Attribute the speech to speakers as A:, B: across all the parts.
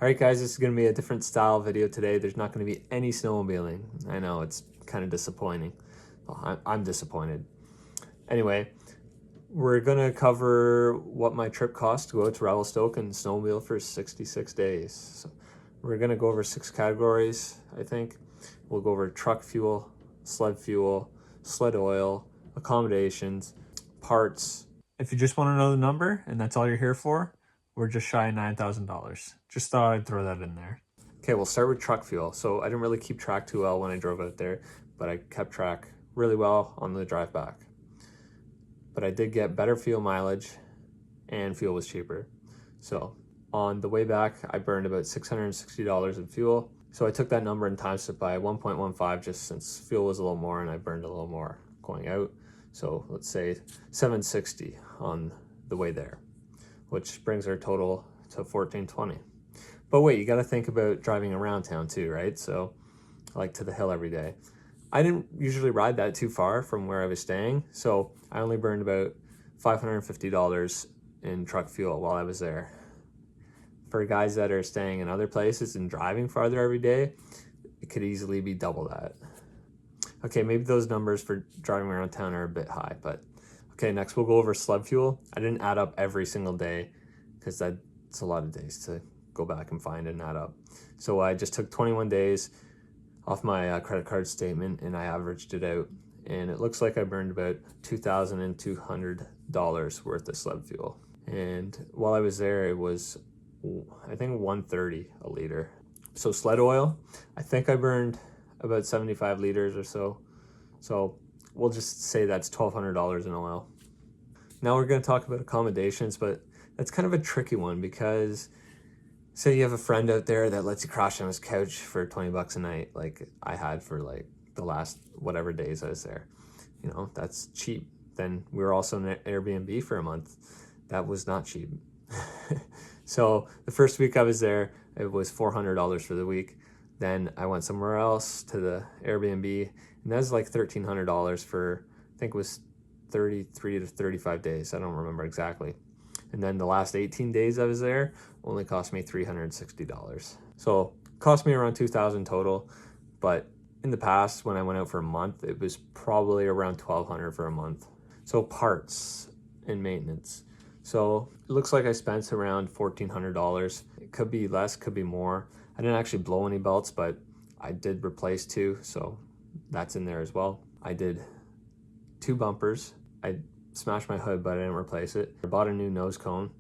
A: Alright guys, this is going to be a different style video today. There's not going to be any snowmobiling. I know, it's kind of disappointing. Well, I'm disappointed. Anyway, we're going to cover what my trip cost to go to Revelstoke and snowmobile for 66 days. So we're going to go over 6 categories, I think. We'll go over truck fuel, sled oil, accommodations, parts. If you just want to know the number and that's all you're here for, we're just shy of $9,000. Just thought I'd throw that in there. Okay, we'll start with truck fuel. So I didn't really keep track too well when I drove out there, but I kept track really well on the drive back. But I did get better fuel mileage and fuel was cheaper. So on the way back, I burned about $660 in fuel. So I took that number and times it by 1.15 just since fuel was a little more and I burned a little more going out. So let's say 760 on the way there, which brings our total to 1420. But wait, you got to think about driving around town too, right? So like to the hill every day. I didn't usually ride that too far from where I was staying, so I only burned about $550 in truck fuel while I was there. For guys that are staying in other places and driving farther every day, it could easily be double that. Okay, maybe those numbers for driving around town are a bit high, but okay, next we'll go over sled fuel. I didn't add up every single day because that's a lot of days to go back and find and add up. So I just took 21 days off my credit card statement and I averaged it out. And it looks like I burned about $2,200 worth of sled fuel. And while I was there, it was, I think, $130 a liter. So sled oil, I think I burned about 75 liters or so. So we'll just say that's $1,200 in oil. Now we're going to talk about accommodations, but that's kind of a tricky one because say you have a friend out there that lets you crash on his couch for 20 bucks a night, like I had for like the last whatever days I was there. You know, that's cheap. Then we were also in Airbnb for a month. That was not cheap. So the first week I was there, it was $400 for the week. Then I went somewhere else to the Airbnb, and that was like $1,300 for, I think it was 33 to 35 days. I don't remember exactly. And then the last 18 days I was there only cost me $360. So it cost me around $2,000 total. But in the past, when I went out for a month, it was probably around $1,200 for a month. So parts and maintenance. So it looks like I spent around $1,400. It could be less, could be more. I didn't actually blow any belts, but I did replace 2, so that's in there as well. I did 2 bumpers. I smashed my hood, but I didn't replace it. I bought a new nose cone.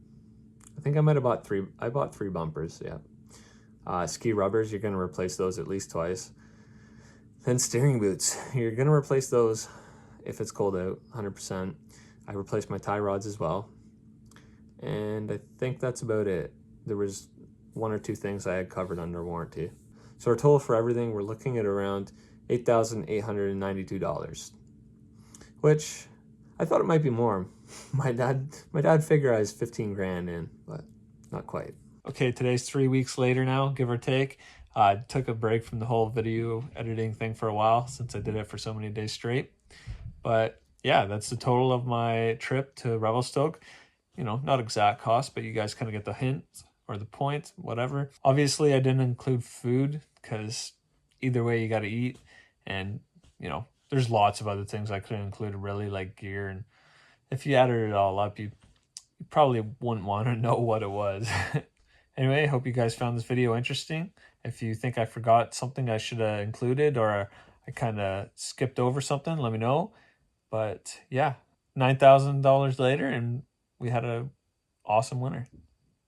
A: I think I might have bought 3. I bought 3 bumpers, yeah. Ski rubbers, you're gonna replace those at least twice. Then steering boots, you're gonna replace those if it's cold out, 100%. I replaced my tie rods as well. And I think that's about it. There was 1 or 2 things I had covered under warranty. So our total for everything, we're looking at around $8,892, which I thought it might be more. My dad figured I was 15 grand in, but not quite. Okay, today's 3 weeks later now, give or take. I took a break from the whole video editing thing for a while since I did it for so many days straight. But yeah, that's the total of my trip to Revelstoke. You know, not exact cost, but you guys kind of get the hint or the point, whatever. Obviously, I didn't include food because either way you got to eat. And, you know, there's lots of other things I couldn't include really, like gear. And if you added it all up, you probably wouldn't want to know what it was. Anyway, I hope you guys found this video interesting. If you think I forgot something I should have included or I kind of skipped over something, let me know. But yeah, $9,000 later and we had an awesome winter.